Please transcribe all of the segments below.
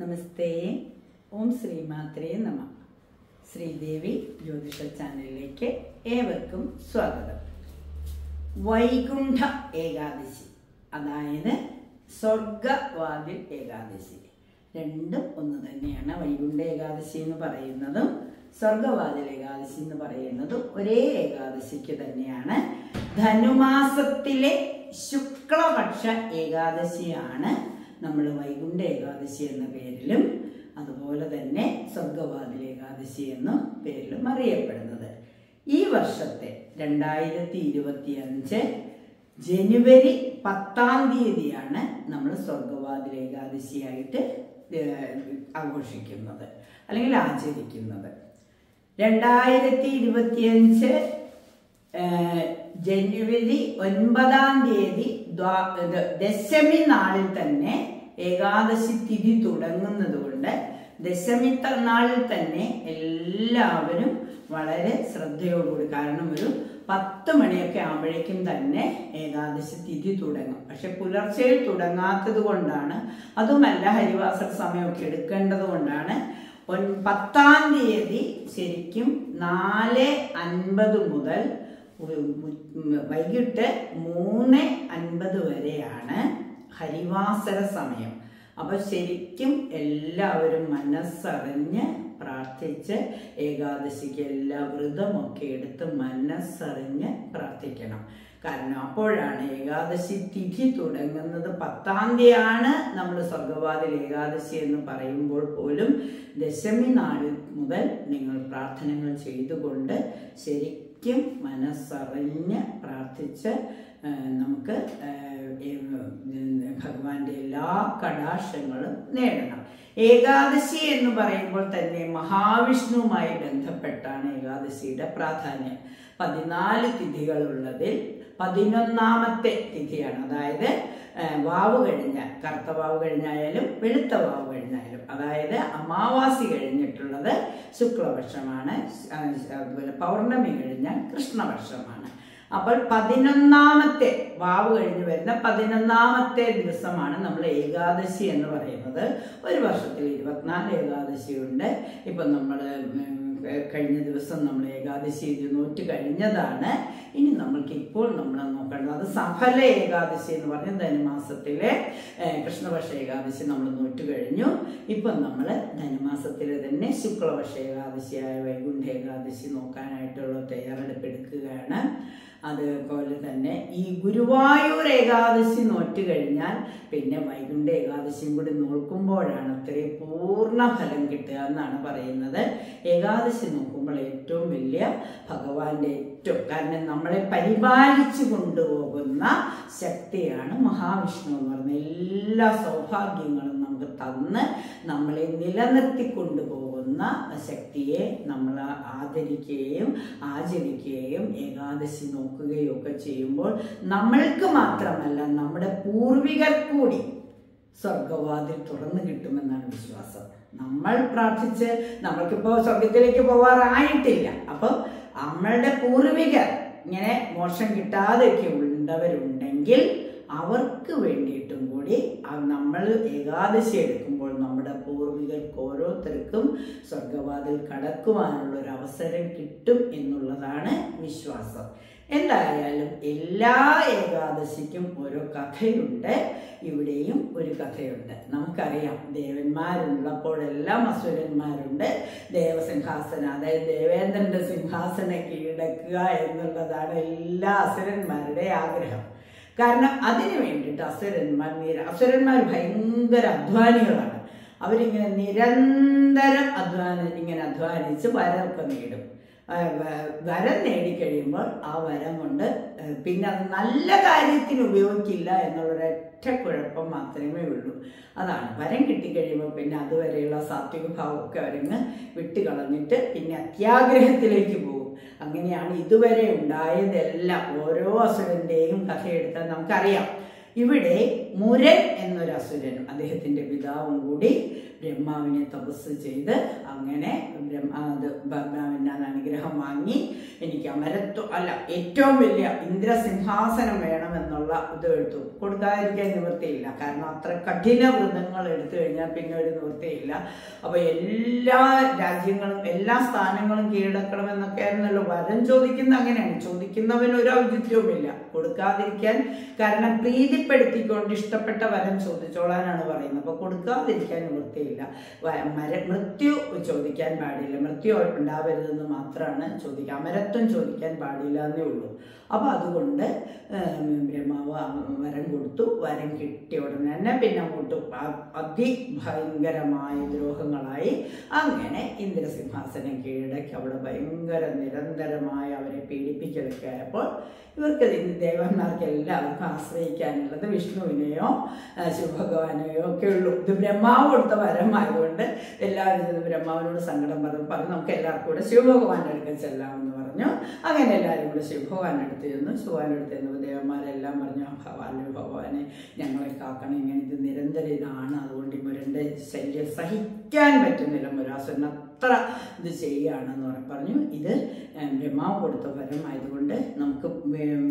നമസ്തേ. ഓം ശ്രീ മാത്രേ നമ. ശ്രീദേവി ജ്യോതിഷ ചാനലിലേക്ക് ഏവർക്കും സ്വാഗതം. വൈകുണ്ഠ ഏകാദശി, അതായത് സ്വർഗവാതിൽ ഏകാദശി, രണ്ടും ഒന്ന് തന്നെയാണ്. വൈകുണ്ഠ ഏകാദശി എന്ന് പറയുന്നതും സ്വർഗവാതിൽ ഏകാദശി എന്ന് പറയുന്നതും ഒരേ ഏകാദശിക്ക് തന്നെയാണ്. ധനുമാസത്തിലെ ശുക്ലപക്ഷ ഏകാദശിയാണ് നമ്മൾ വൈകുണ്ഠ ഏകാദശി എന്ന പേരിലും അതുപോലെ തന്നെ സ്വർഗവാതിൽ ഏകാദശി എന്ന പേരിലും അറിയപ്പെടുന്നത്. ഈ വർഷത്തെ 2025 ജനുവരി 10-ാം തീയതിയാണ് നമ്മൾ സ്വർഗവാതിൽ ഏകാദശിയായിട്ട് ആഘോഷിക്കുന്നത് അല്ലെങ്കിൽ ആചരിക്കുന്നത്. 2025 ജനുവരി 9-ാം തീയതി ദശമി നാളിൽ തന്നെ ഏകാദശി തിഥി തുടങ്ങുന്നത് കൊണ്ട് ദശമി നാളിൽ തന്നെ എല്ലാവരും വളരെ ശ്രദ്ധയോടുകൂടി, കാരണം ഒരു 10 മണിയൊക്കെ ആകുമ്പോഴേക്കും തന്നെ ഏകാദശി തിഥി തുടങ്ങും. പക്ഷെ പുലർച്ചയിൽ തുടങ്ങാത്തത് കൊണ്ടാണ്, അതുമല്ല ഹരിവാസര സമയമൊക്കെ എടുക്കേണ്ടത് കൊണ്ടാണ് 10-ാം തീയതി ശരിക്കും 4:50 മുതൽ വൈകിട്ട് 3:50 വരെയാണ് ഹരിവാസര സമയം. അപ്പൊ ശരിക്കും എല്ലാവരും മനസ്സറിഞ്ഞ് പ്രാർത്ഥിച്ച് ഏകാദശിക്ക് എല്ലാ വ്രതമൊക്കെ എടുത്ത് മനസ്സറിഞ്ഞ് പ്രാർത്ഥിക്കണം. കാരണം അപ്പോഴാണ് ഏകാദശി തിഥി തുടങ്ങുന്നത്. 10-ാം തീയതിയാണ് നമ്മൾ സ്വർഗവാതിൽ ഏകാദശി എന്ന് പറയുമ്പോൾ പോലും ദശമി നാളിൽ മുതൽ നിങ്ങൾ പ്രാർത്ഥനകൾ ചെയ്തുകൊണ്ട് ശരിക്കും മനസ്സറിഞ്ഞ് പ്രാർത്ഥിച്ച് നമുക്ക് ഭഗവാന്റെ എല്ലാ കടാക്ഷങ്ങളും നേടണം. ഏകാദശി എന്ന് പറയുമ്പോൾ തന്നെ മഹാവിഷ്ണുവുമായി ബന്ധപ്പെട്ടാണ് ഏകാദശിയുടെ പ്രാധാന്യം. 14 തിഥികളുള്ളതിൽ 11-ാമത്തെ തിഥിയാണ്. അതായത് വാവ് കഴിഞ്ഞാൽ, കറുത്ത വാവ് കഴിഞ്ഞായാലും വെളുത്ത വാവ് കഴിഞ്ഞായാലും, അതായത് അമാവാസി കഴിഞ്ഞിട്ടുള്ളത് ശുക്ലപക്ഷമാണ്, അതുപോലെ പൗർണമി കഴിഞ്ഞാൽ കൃഷ്ണപക്ഷമാണ്. അപ്പോൾ 11-ാമത്തെ വാവ് കഴിഞ്ഞ് വരുന്ന 11-ാമത്തെ ദിവസമാണ് നമ്മൾ ഏകാദശി എന്ന് പറയുന്നത്. ഒരു വർഷത്തിൽ 24 ഏകാദശിയുണ്ട്. ഇപ്പം നമ്മൾ കഴിഞ്ഞ ദിവസം നമ്മൾ ഏകാദശി നോറ്റ് കഴിഞ്ഞതാണ്. ഇനി നമ്മൾക്ക് ഇപ്പോൾ നമ്മൾ നോക്കേണ്ടത് അത് സഫല ഏകാദശി എന്ന് പറഞ്ഞ ധനുമാസത്തിലെ കൃഷ്ണപക്ഷ ഏകാദശി നമ്മൾ നോറ്റ് കഴിഞ്ഞു. ഇപ്പം നമ്മൾ ധനുമാസത്തിലെ തന്നെ ശുക്ലപക്ഷ ഏകാദശിയായ വൈകുണ്ഠ ഏകാദശി നോക്കാനായിട്ടുള്ള തയ്യാറെടുപ്പ് എടുക്കുകയാണ്. അതുപോലെ തന്നെ ഈ ഗുരുവായൂർ ഏകാദശി നോറ്റ് കഴിഞ്ഞാൽ പിന്നെ വൈകുണ്ഠ ഏകാദശിയും കൂടി നോക്കുമ്പോഴാണ് ഇത്രയും പൂർണ്ണ ഫലം കിട്ടുക എന്നാണ് പറയുന്നത്. ഏകാദശി നോക്കുമ്പോൾ ഏറ്റവും വലിയ ഭഗവാന്റെ കാരണം നമ്മളെ പരിപാലിച്ചു കൊണ്ടുപോകുന്ന ശക്തിയാണ് മഹാവിഷ്ണു എന്ന് പറയുന്നത്. എല്ലാ സൗഭാഗ്യങ്ങളും നമുക്ക് തന്ന് നമ്മളെ നിലനിർത്തി കൊണ്ടുപോകുന്ന ശക്തിയെ നമ്മൾ ആദരിക്കുകയും ആചരിക്കുകയും ഏകാദശി നോക്കുകയും ഒക്കെ ചെയ്യുമ്പോൾ നമ്മൾക്ക് മാത്രമല്ല നമ്മുടെ പൂർവികർ കൂടി സ്വർഗവാതിൽ തുറന്നു കിട്ടുമെന്നാണ് വിശ്വാസം. നമ്മൾ പ്രാർത്ഥിച്ച് നമ്മൾക്കിപ്പോൾ സ്വർഗത്തിലേക്ക് പോവാറായിട്ടില്ല. അപ്പം നമ്മളുടെ പൂർവികർ ഇങ്ങനെ മോക്ഷം കിട്ടാതെയൊക്കെ ഉള്ളവരുണ്ടെങ്കിൽ അവർക്ക് വേണ്ടിയിട്ടും കൂടി നമ്മൾ ഏകാദശി എടുക്കുമ്പോൾ നമ്മുടെ പൂർവികർക്ക് ഓരോരുത്തർക്കും സ്വർഗവാതിൽ കടക്കുവാനുള്ള ഒരു അവസരം കിട്ടും എന്നുള്ളതാണ് വിശ്വാസം. എന്തായാലും എല്ലാ ഏകാദശിക്കും ഓരോ കഥയുണ്ട്. ഇവിടെയും ഒരു കഥയുണ്ട്. നമുക്കറിയാം, ദേവന്മാരുള്ളപ്പോഴെല്ലാം അസുരന്മാരുണ്ട്. ദേവസിംഹാസനം, അതായത് ദേവേന്ദ്രന്റെ സിംഹാസനം കീഴടക്കുക എന്നുള്ളതാണ് എല്ലാ അസുരന്മാരുടെ ആഗ്രഹം. കാരണം അതിനു വേണ്ടിയിട്ട് അസുരന്മാർ ഭയങ്കര അധ്വാനികളാണ്. അവരിങ്ങനെ നിരന്തരം അധ്വാനിച്ച് വരമൊക്കെ നേടും. വരം നേടിക്കഴിയുമ്പോൾ ആ വരം കൊണ്ട് പിന്നെ അത് നല്ല കാര്യത്തിന് ഉപയോഗിക്കില്ല എന്നുള്ളൊരൊറ്റ കുഴപ്പം മാത്രമേ ഉള്ളൂ. അതാണ്, വരം കിട്ടിക്കഴിയുമ്പോൾ പിന്നെ അതുവരെയുള്ള സാത്വിക ഭാവമൊക്കെ അവരങ്ങ് വിട്ടുകളഞ്ഞിട്ട് പിന്നെ അത്യാഗ്രഹത്തിലേക്ക് പോകും. അങ്ങനെയാണ് ഇതുവരെ ഉണ്ടായതെല്ലാം. ഓരോ അസുരന്റെയും കഥയെടുത്താൽ നമുക്കറിയാം. ഇവിടെ മുരൻ എന്നൊരു അസുരനും അദ്ദേഹത്തിന്റെ പിതാവും കൂടി ബ്രഹ്മാവിനെ തപസ് ചെയ്ത് അങ്ങനെ ബ്രഹ്മാവിൻ്റെ അനുഗ്രഹം വാങ്ങി എനിക്ക് അമരത്വം അല്ല ഏറ്റവും വലിയ ഇന്ദ്രസിംഹാസനം വേണമെന്നുള്ള ഇത് എടുത്തു. കൊടുക്കാതിരിക്കാൻ നിവൃത്തിയില്ല, കാരണം അത്ര കഠിന വ്രതങ്ങൾ എടുത്തു കഴിഞ്ഞാൽ പിന്നെ ഒരു നിവൃത്തിയില്ല. അപ്പൊ എല്ലാ രാജ്യങ്ങളും എല്ലാ സ്ഥാനങ്ങളും കീഴടക്കണമെന്നൊക്കെ ആയിരുന്നല്ലോ വരം ചോദിക്കുന്ന. അങ്ങനെയാണ് ചോദിക്കുന്നവന് ഒരു ഔചിത്യവുമില്ല കൊടുക്കാതിരിക്കാൻ, കാരണം പ്രീതിപ്പെടുത്തിക്കൊണ്ട് ഇഷ്ടപ്പെട്ട വരം ചോദിച്ചോളാനാണ് പറയുന്നത്. അപ്പൊ കൊടുക്കാതിരിക്കാൻ നിവൃത്തിയില്ല. മൃത്യു ചോദിക്കാൻ പാടില്ല, മൃത്യു ഉണ്ടാവരുതെന്ന് മാത്രമാണ് ചോദിക്കുക, അമരത്വം ചോദിക്കാൻ പാടില്ല എന്നേ ഉള്ളൂ. അപ്പൊ അതുകൊണ്ട് ബ്രഹ്മാവ് വരം കൊടുത്തു. വരം കിട്ടിയ ഉടനെ തന്നെ പിന്നെ അങ്ങോട്ട് അതിഭയങ്കരമായ ദ്രോഹങ്ങളായി. അങ്ങനെ ഇന്ദ്രസിംഹാസനം കീഴടക്കി അവിടെ ഭയങ്കര നിരന്തരമായി അവരെ പീഡിപ്പിക്കലൊക്കെ ആയപ്പോൾ ഇവർക്ക് ദേവന്മാർക്ക് എല്ലാവർക്കും ആശ്രയിക്കാനുള്ളത് വിഷ്ണുവിനെയോ ശിവഭഗവാനെയോ ഒക്കെ ഉള്ളൂ. ഇത് ബ്രഹ്മാവ് കൊടുത്ത വരമായതുകൊണ്ട് എല്ലാവരും ഇത് ബ്രഹ്മാവിനോട് സങ്കടം പറഞ്ഞു നമുക്ക് എല്ലാവർക്കും കൂടെ ശിവഭഗവാന്റെ അടുക്കൽ ചെല്ലാമെന്ന് പറഞ്ഞു. അങ്ങനെ എല്ലാവരും കൂടെ ശിവഭഗവാന്റെ അടുത്ത് ചെന്നു. ശിവഭഗവാന്റെ അടുത്ത് ചെന്നപ്പോൾ ദേവന്മാരെല്ലാം പറഞ്ഞു ഭഗവാനെ ഞങ്ങളെ കാക്കണം, ഇങ്ങനെ ഇത് നിരന്തരം ഇതാണ്, അതുകൊണ്ട് ഈ മുരൻ്റെ ശല്യം സഹിക്കാൻ പറ്റുന്നില്ല, മുരാസുരൻ അത്ര ഇത് ചെയ്യുകയാണെന്ന് പറഞ്ഞു. ഇത് ബ്രഹ്മാവ് കൊടുത്ത വരമായതുകൊണ്ട് നമുക്ക്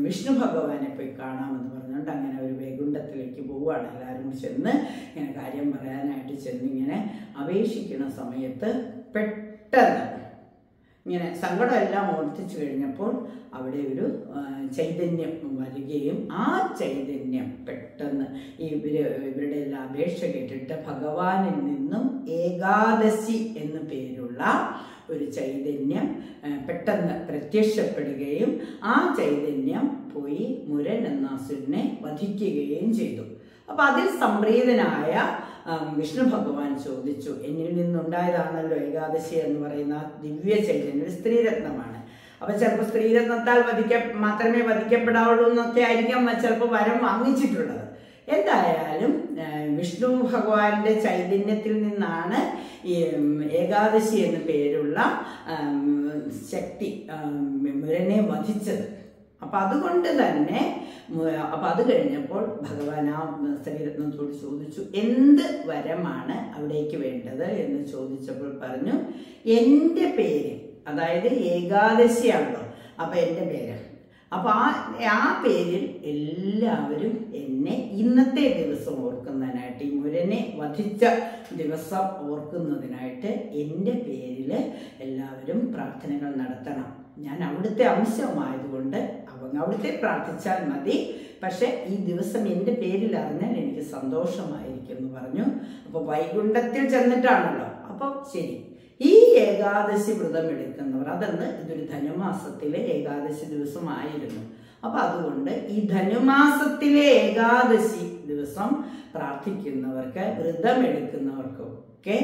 വിഷ്ണു ഭഗവാനെ പോയി കാണാമെന്ന് പറഞ്ഞുകൊണ്ട് അങ്ങനെ ഒരു വൈകുണ്ഠത്തിലേക്ക് പോവുകയാണ്. എല്ലാവരും ചെന്ന് ഇങ്ങനെ കാര്യം പറയാനായിട്ട് ചെന്നിങ്ങനെ അപേക്ഷിക്കുന്ന സമയത്ത് പെട്ടെന്ന് ഇങ്ങനെ സങ്കടമെല്ലാം ഓർത്തിച്ചു കഴിഞ്ഞപ്പോൾ അവിടെ ഒരു ചൈതന്യം വരികയും ആ ചൈതന്യം പെട്ടെന്ന് ഇവരുടെ എല്ലാം അപേക്ഷ കേട്ടിട്ട് ഭഗവാനിൽ നിന്നും ഏകാദശി എന്നു പേരുള്ള ഒരു ചൈതന്യം പെട്ടെന്ന് പ്രത്യക്ഷപ്പെടുകയും ആ ചൈതന്യം പോയി മുരൻ എന്ന അസുരനെ വധിക്കുകയും ചെയ്തു. അപ്പൊ അതിൽ സംപ്രീതനായ വിഷ്ണു ഭഗവാൻ ചോദിച്ചു, എന്നിൽ നിന്നുണ്ടായതാണല്ലോ ഏകാദശി എന്ന് പറയുന്ന ദിവ്യ ചൈതന്യം, ഒരു സ്ത്രീരത്നമാണ്. അപ്പൊ ചിലപ്പോൾ സ്ത്രീരത്നത്താൽ മാത്രമേ വധിക്കപ്പെടാവുള്ളൂ എന്നൊക്കെ ആയിരിക്കാം ചിലപ്പോൾ വരം വാങ്ങിച്ചിട്ടുള്ളത്. എന്തായാലും വിഷ്ണു ഭഗവാന്റെ ചൈതന്യത്തിൽ നിന്നാണ് ഈ ഏകാദശി എന്ന പേരുള്ള ശക്തി മുരനെ വധിച്ചത്. അപ്പൊ അതുകൊണ്ട് തന്നെ അത് കഴിഞ്ഞപ്പോൾ ഭഗവാൻ ആ സ്ത്രീരത്നത്തോട് ചോദിച്ചു എന്ത് വരമാണ് അവിടേക്ക് വേണ്ടത് എന്ന് ചോദിച്ചപ്പോൾ പറഞ്ഞു എൻ്റെ പേര്, അതായത് ഏകാദശിയാണല്ലോ, അപ്പൊ എൻ്റെ പേര്. അപ്പൊ ആ പേരിൽ എല്ലാവരും എന്നെ ഇന്നത്തെ ദിവസം ഓർക്കുന്നതിനായിട്ട്, ഈ മുരനെ വധിച്ച ദിവസം ഓർക്കുന്നതിനായിട്ട് എൻ്റെ പേരിൽ എല്ലാവരും പ്രാർത്ഥനകൾ നടത്തണം. ഞാൻ അവിടുത്തെ അംശമായതുകൊണ്ട് അവിടുത്തെ പ്രാർത്ഥിച്ചാൽ മതി, പക്ഷെ ഈ ദിവസം എൻ്റെ പേരിൽ അറിഞ്ഞാൽ എനിക്ക് സന്തോഷമായിരിക്കും എന്ന് പറഞ്ഞു. അപ്പൊ വൈകുണ്ഠത്തിൽ ചെന്നിട്ടാണല്ലോ. അപ്പൊ ശരി, ഈ ഏകാദശി വ്രതം എടുക്കുന്നവർ, അതെന്ന് ഇതൊരു ധനുമാസത്തിലെ ഏകാദശി ദിവസമായിരുന്നു. അപ്പൊ അതുകൊണ്ട് ഈ ധനുമാസത്തിലെ ഏകാദശി ദിവസം പ്രാർത്ഥിക്കുന്നവർക്ക്, വ്രതം എടുക്കുന്നവർക്കൊക്കെ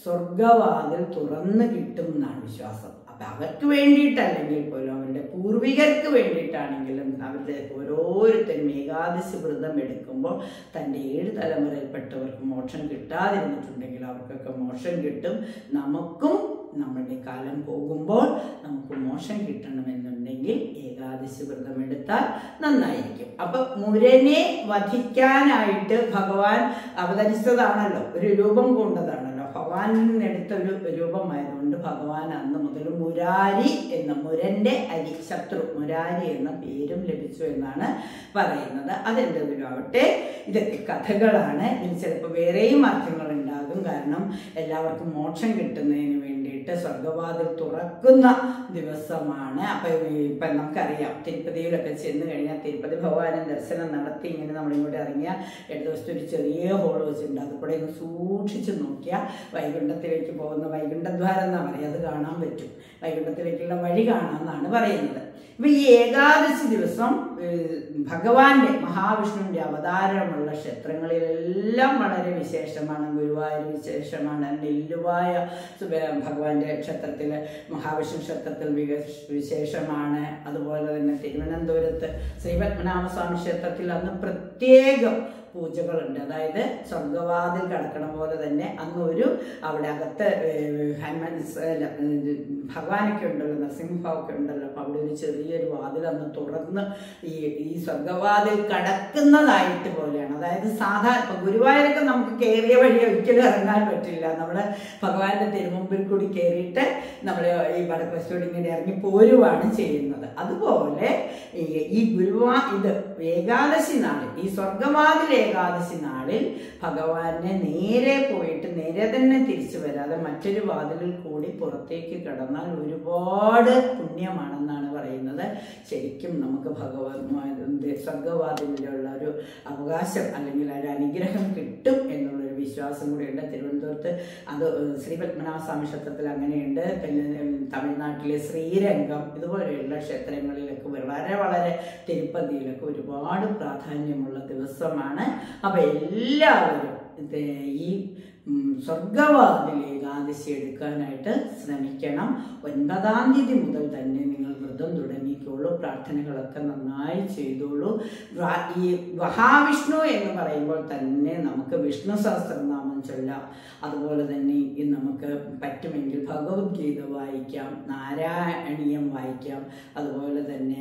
സ്വർഗവാതിൽ തുറന്നു കിട്ടും എന്നാണ് വിശ്വാസം. അപ്പൊ അവർക്ക് വേണ്ടിയിട്ടല്ലെങ്കിൽ പോലും, അവരുടെ പൂർവികർക്ക് വേണ്ടിയിട്ടാണെങ്കിലും, അവരുടെ ഓരോരുത്തരും ഏകാദശി വ്രതം എടുക്കുമ്പോൾ തൻ്റെ 7 തലമുറയിൽപ്പെട്ടവർക്ക് മോക്ഷം കിട്ടാതിരുന്നിട്ടുണ്ടെങ്കിൽ അവർക്കൊക്കെ മോക്ഷം കിട്ടും. നമുക്കും നമ്മളുടെ കാലം പോകുമ്പോൾ നമുക്ക് മോക്ഷം കിട്ടണമെന്നുണ്ടെങ്കിൽ ഏകാദശി വ്രതം എടുത്താൽ നന്നായിരിക്കും. അപ്പൊ മുരനെ വധിക്കാനായിട്ട് ഭഗവാൻ അവതരിച്ചതാണല്ലോ, ഒരു രൂപം കൊണ്ടതാണല്ലോ, ഭഗവാനിൽ നിന്നെടുത്ത ഒരു രൂപമായതുകൊണ്ട് ഭഗവാൻ അന്ന് മുതൽ മുരാരി എന്ന, മുരന്റെ അരി ശത്രു, മുരാരി എന്ന പേരും ലഭിച്ചു എന്നാണ് പറയുന്നത്. അതെന്തെങ്കിലും ആവട്ടെ, ഇതൊക്കെ കഥകളാണ്. ഇനി ചിലപ്പോൾ വേറെയും അർത്ഥങ്ങൾ ഉണ്ടാകും. കാരണം എല്ലാവർക്കും മോക്ഷം കിട്ടുന്നതിന് വേണ്ടിയിട്ട് സ്വർഗവാതിൽ തുറക്കുന്ന ദിവസമാണ്. അപ്പൊ നമുക്കറിയാം, തിരുപ്പതിയിലൊക്കെ ചെന്ന് കഴിഞ്ഞാൽ തിരുപ്പതി ഭഗവാനെ ദർശനം നടത്തി ഇങ്ങനെ നമ്മളിങ്ങോട്ട് ഇറങ്ങിയാൽ ഇടതുവശത്ത് ഒരു ചെറിയ ഹോൾ വെച്ചിട്ടുണ്ട്. അത് കൂടെ ഒന്ന് സൂക്ഷിച്ച് നോക്കിയാൽ വൈകുണ്ഠത്തിലേക്ക് പോകുന്ന വൈകുണ്ഠദ്വാരം എന്നാണ് പറയുക, അത് കാണാൻ പറ്റും. വൈകുണ്ഠത്തിലേക്കുള്ള വഴി കാണാമെന്നാണ് പറയുന്നത്. ഇപ്പൊ ഈ ഏകാദശി ദിവസം ഭഗവാന്റെ, മഹാവിഷ്ണുവിന്റെ അവതാരമുള്ള ക്ഷേത്രങ്ങളിലെല്ലാം വളരെ വിശേഷമാണ്. ഗുരുവായൂർ വിശേഷമാണ്, നെല്ലുവായ ഭഗവാന്റെ ക്ഷേത്രത്തില്, മഹാവിഷ്ണു ക്ഷേത്രത്തിൽ വിശേഷമാണ്. അതുപോലെ തന്നെ തിരുവനന്തപുരത്ത് ശ്രീപത്മനാഭസ്വാമി ക്ഷേത്രത്തിൽ അന്ന് പ്രത്യേകം പൂജകളുണ്ട്. അതായത് സ്വർഗവാതിൽ കടക്കണ പോലെ തന്നെ അന്നൊരു അവിടെ അകത്ത് ഭഗവാനൊക്കെ ഉണ്ടല്ലോ, നരസിംഹമൊക്കെ ഉണ്ടല്ലോ. അപ്പൊ അവിടെ ഒരു ചെറിയൊരു വാതിൽ അന്ന് തുറന്ന് ഈ സ്വർഗവാതിൽ കടക്കുന്നതായിട്ട് പോലെയാണ്. അതായത് സാധാരണ ഇപ്പൊ ഗുരുവായൂരൊക്കെ നമുക്ക് കയറിയ വഴി ഒരിക്കലും ഇറങ്ങാൻ പറ്റില്ല. നമ്മള് ഭഗവാന്റെ തിരുമുമ്പിൽ കൂടി കയറിയിട്ട് നമ്മൾ ഈ വടക്കുവശത്തോട് ഇങ്ങനെ ഇറങ്ങി പോരുവാണ് ചെയ്യുന്നത്. അതുപോലെ ഈ ഇത് ഏകാദശി നാളിൽ, ഈ സ്വർഗവാതിൽ ഏകാദശി നാളിൽ ഭഗവാനെ നേരെ പോയിട്ട് നേരെ തന്നെ തിരിച്ചു വരാതെ മറ്റൊരു വാതിലിൽ കൂടി പുറത്തേക്ക് കടന്നാൽ ഒരുപാട് പുണ്യമാണെന്നാണ് പറയുന്നത്. ശരിക്കും നമുക്ക് ഭഗവാൻ സ്വർഗവാതിലുള്ള ഒരു അവകാശം അല്ലെങ്കിൽ ഒരു അനുഗ്രഹം കിട്ടും എന്നുള്ളൊരു വിശ്വാസം കൂടിയുണ്ട്. തിരുവനന്തപുരത്ത് അത് ശ്രീ പത്മനാഭ സ്വാമി ക്ഷേത്രത്തിൽ അങ്ങനെയുണ്ട്. പിന്നെ തമിഴ്നാട്ടിലെ ശ്രീരംഗം ഇതുപോലെയുള്ള ക്ഷേത്രങ്ങളിലൊക്കെ വളരെ വളരെ തിരുപ്പതിയിലൊക്കെ ഒരുപാട് പ്രാധാന്യമുള്ള ദിവസമാണ്. അപ്പൊ എല്ലാവരും ഈ സ്വർഗവാതിൽ ഏകാദശി എടുക്കാനായിട്ട് ശ്രമിക്കണം. 9-ാം തീയതി മുതൽ തന്നെ നിങ്ങൾ വ്രതം തുടങ്ങിക്കോളൂ. പ്രാർത്ഥനകളൊക്കെ നന്നായി ചെയ്തോളൂ. ഈ മഹാവിഷ്ണു എന്ന് പറയുമ്പോൾ തന്നെ നമുക്ക് വിഷ്ണു സഹസ്രനാമം ചൊല്ലാം. അതുപോലെ തന്നെ നമുക്ക് പറ്റുമെങ്കിൽ ഭഗവത്ഗീത വായിക്കാം, നാരായണീയം വായിക്കാം. അതുപോലെ തന്നെ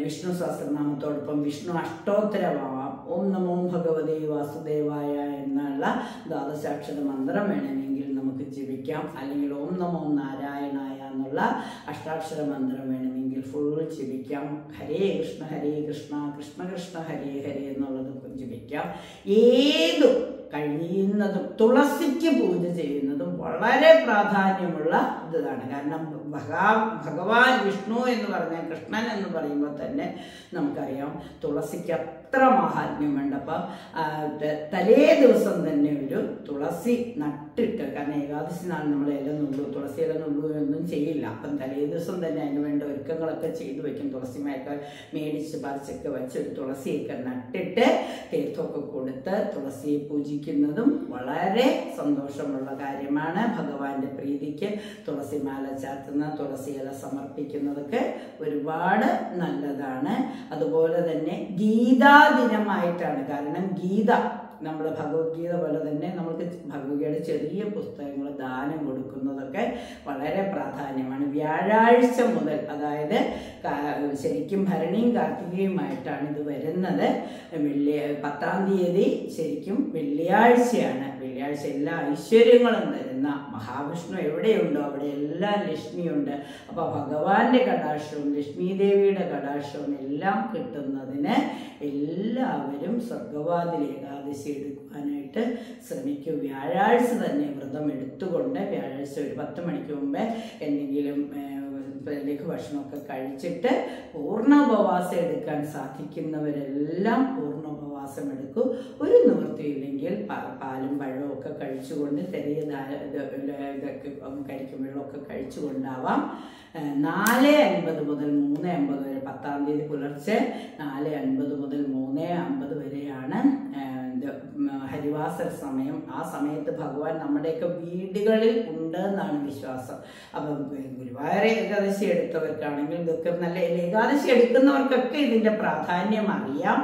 വിഷ്ണു സഹസ്രനാമത്തോടൊപ്പം വിഷ്ണു അഷ്ടോത്തരമാവാം. ഓം നമോ ഭഗവതേ വാസുദേവായ എന്നുള്ള ദ്വാദശാക്ഷര മന്ത്രം വേണമെങ്കിൽ നമുക്ക് ജപിക്കാം. അല്ലെങ്കിൽ ഓം നമോ നാരായണായ എന്നുള്ള അഷ്ടാക്ഷര മന്ത്രം വേണമെങ്കിൽ ഫുൾ ജപിക്കാം. ഹരേ കൃഷ്ണ കൃഷ്ണ കൃഷ്ണ ഹരേ ഹരേ എന്നുള്ളത് ജപിക്കാം. ഏതും കഴിയുന്നതും തുളസിക്ക് പൂജ ചെയ്യുന്നതും വളരെ പ്രാധാന്യമുള്ള ഇതാണ്. കാരണം ഭഗവാൻ വിഷ്ണു എന്ന് പറഞ്ഞാൽ കൃഷ്ണൻ എന്ന് പറയുമ്പോൾ തന്നെ നമുക്കറിയാം തുളസിക്ക് അത്ര മഹാത്മ്യമുണ്ട്. അപ്പം തലേ ദിവസം തന്നെ ഒരു തുളസി നട്ടിട്ട്, കാരണം ഏകാദശി നാൾ നമ്മൾ ഇല നുള്ളു, തുളസി ഇല നുള്ളുകയൊന്നും ചെയ്യില്ല. അപ്പം തലേ ദിവസം തന്നെ അതിന് വേണ്ട ഒരുക്കങ്ങളൊക്കെ ചെയ്തു വെക്കും. തുളസിമയൊക്കെ മേടിച്ച് പറിച്ചൊക്കെ വെച്ച് ഒരു തുളസിയൊക്കെ നട്ടിട്ട് തീർത്ഥമൊക്കെ കൊടുത്ത് തുളസിയെ പൂജിക്കുന്നതും വളരെ സന്തോഷമുള്ള കാര്യമാണ്. ഭഗവാന്റെ പ്രീതിക്ക് തുളസിമാല ചാർത്തുന്ന, തുളസി ഇല സമർപ്പിക്കുന്നതൊക്കെ ഒരുപാട് നല്ലതാണ്. അതുപോലെ തന്നെ ഗീതാ ദിനമായിട്ടാണ്. കാരണം ഗീത നമ്മൾ ഭഗവത്ഗീത പോലെ തന്നെ നമുക്ക് ഭഗവത്ഗീതയുടെ ചെറിയ പുസ്തകങ്ങൾ ദാനം കൊടുക്കുന്നതൊക്കെ വളരെ പ്രാധാന്യമാണ്. വ്യാഴാഴ്ച മുതൽ, അതായത് ശരിക്കും ഭരണിയും കാർത്തികയുമായിട്ടാണ് ഇത് വരുന്നത്. 10-ാം തീയതി ശരിക്കും വെള്ളിയാഴ്ചയാണ്. വെള്ളിയാഴ്ച എല്ലാ ഐശ്വര്യങ്ങളും തരുന്ന മഹാവിഷ്ണു എവിടെയുണ്ടോ അവിടെ എല്ലാം ലക്ഷ്മിയുണ്ട്. അപ്പോൾ ഭഗവാന്റെ കടാക്ഷവും ലക്ഷ്മി ദേവിയുടെ കടാക്ഷവും എല്ലാം കിട്ടുന്നതിന് എല്ലാവരും സ്വർഗവാതിൽ ഏകാദശി എടുക്കാനായിട്ട് ശ്രമിക്കും. വ്യാഴാഴ്ച തന്നെ വ്രതം എടുത്തുകൊണ്ട് വ്യാഴാഴ്ച ഒരു 10 മണിക്ക് മുമ്പേ എന്തെങ്കിലും ലഘുഭക്ഷണമൊക്കെ കഴിച്ചിട്ട് പൂർണ്ണ ഉപവാസം എടുക്കാൻ സാധിക്കുന്നവരെല്ലാം പൂർണ്ണ ഉപവാസം എടുക്കൂ. ഒരു നിവൃത്തിയില്ലെങ്കിൽ പാലും പഴവും ഒക്കെ കഴിച്ചുകൊണ്ട് ചെറിയ ഇതൊക്കെ കഴിക്കും, വെള്ളമൊക്കെ കഴിച്ചുകൊണ്ടാവാം. 4:50 മുതൽ 3:50 വരെ, 10-ാം തീയതി പുലർച്ചെ 4:50 മുതൽ 3:50 വരെയാണ് ഹരിവാസര സമയം. ആ സമയത്ത് ഭഗവാൻ നമ്മുടെയൊക്കെ വീടുകളിൽ ഉണ്ട് എന്നാണ് വിശ്വാസം. അപ്പം ഗുരുവായൂർ ഏകാദശി എടുത്തവർക്കാണെങ്കിൽ ഇതൊക്കെ നല്ല, ഏകാദശി എടുക്കുന്നവർക്കൊക്കെ ഇതിന്റെ പ്രാധാന്യം അറിയാം.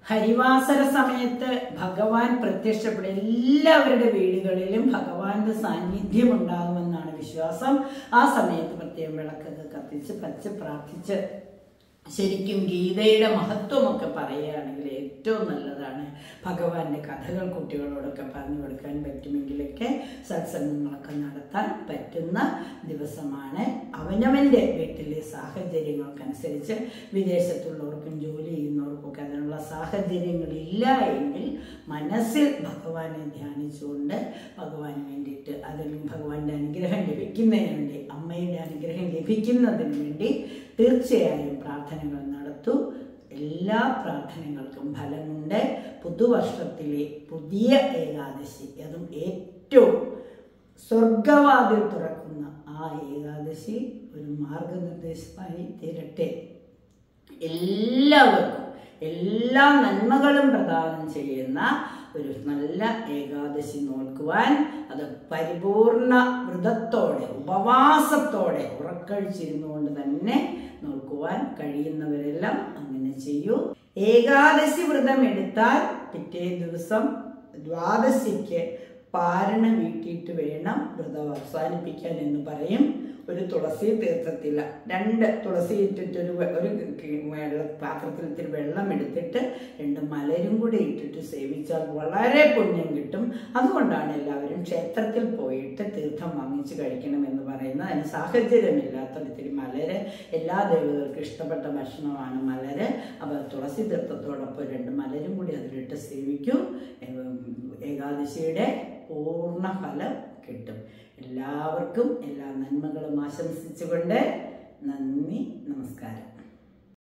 ഹരിവാസര സമയത്ത് ഭഗവാൻ പ്രത്യക്ഷപ്പെടും. എല്ലാവരുടെ വീടുകളിലും ഭഗവാന്റെ സാന്നിധ്യം ഉണ്ടാകുമെന്നാണ് വിശ്വാസം. ആ സമയത്ത് പ്രത്യേകം വിളക്കൊക്കെ കത്തിച്ച് പ്രാർത്ഥിച്ച് ശരിക്കും ഗീതയുടെ മഹത്വമൊക്കെ പറയുകയാണെങ്കിൽ ഏറ്റവും നല്ലതാണ്. ഭഗവാന്റെ കഥകൾ കുട്ടികളോടൊക്കെ പറഞ്ഞു കൊടുക്കാൻ പറ്റുമെങ്കിലൊക്കെ സത്സംഗങ്ങളൊക്കെ നടത്താൻ പറ്റുന്ന ദിവസമാണ്. അവനവൻ്റെ വീട്ടിലെ സാഹചര്യങ്ങൾക്കനുസരിച്ച് വിദേശത്തുള്ളവർക്കും ജോലി ചെയ്യുന്നവർക്കൊക്കെ അതിനുള്ള സാഹചര്യങ്ങളില്ല എങ്കിൽ മനസ്സിൽ ഭഗവാനെ ധ്യാനിച്ചുകൊണ്ട് ഭഗവാന് വേണ്ടിയിട്ട്, അല്ലെങ്കിൽ ഭഗവാന്റെ അനുഗ്രഹം ലഭിക്കുന്നതിന് വേണ്ടി, അമ്മയുടെ അനുഗ്രഹം ലഭിക്കുന്നതിന് വേണ്ടി തീർച്ചയായും പ്രാർത്ഥനകൾ നടത്തൂ. എല്ലാ പ്രാർത്ഥനകൾക്കും ഫലമുണ്ട്. പുതുവർഷത്തിലെ പുതിയ ഏകാദശി, അതും ഏറ്റവും സ്വർഗവാതിൽ തുറക്കുന്ന ആ ഏകാദശി ഒരു മാർഗനിർദ്ദേശമായി തീരട്ടെ. എല്ലാവർക്കും എല്ലാ നന്മകളും പ്രദാനം ചെയ്യുന്ന ഒരു നല്ല ഏകാദശി നോക്കുവാൻ, അത് പരിപൂർണ വ്രതത്തോടെ ഉപവാസത്തോടെ ഉറക്കഴിച്ചിരുന്നുകൊണ്ട് തന്നെ നോക്കുവാൻ കഴിയുന്നവരെല്ലാം അങ്ങനെ ചെയ്യൂ. ഏകാദശി വ്രതം എടുത്താൽ പിറ്റേ ദിവസം ദ്വാദശിക്ക് പാരണ വീട്ടിയിട്ട് വേണം വ്രതം അവസാനിപ്പിക്കാൻ എന്ന് പറയും. ഒരു തുളസി തീർത്ഥത്തിൽ 2 തുളസി ഇട്ടിട്ട് ഒരു പാത്രത്തിൽ ഇത്തിരി വെള്ളം എടുത്തിട്ട് 2 മലരും കൂടി ഇട്ടിട്ട് സേവിച്ചാൽ വളരെ പുണ്യം കിട്ടും. അതുകൊണ്ടാണ് എല്ലാവരും ക്ഷേത്രത്തിൽ പോയിട്ട് തീർത്ഥം വാങ്ങിച്ച് കഴിക്കണം എന്ന് പറയുന്നത്. അതിന് സാഹചര്യമില്ലാത്ത ഇത്തിരി മലര് എല്ലാ ദേവതകൾക്കും ഇഷ്ടപ്പെട്ട ഭക്ഷണമാണ് മലര്. അപ്പോൾ തുളസി തീർത്ഥത്തോടൊപ്പം 2 മലരും കൂടി അതിലിട്ട് സേവിക്കൂ. ഏകാദശിയുടെ പൂർണ്ണ ഫലം കിട്ടും. എല്ലാവർക്കും എല്ലാ നന്മകളും ആശംസിച്ചുകൊണ്ട് നന്ദി.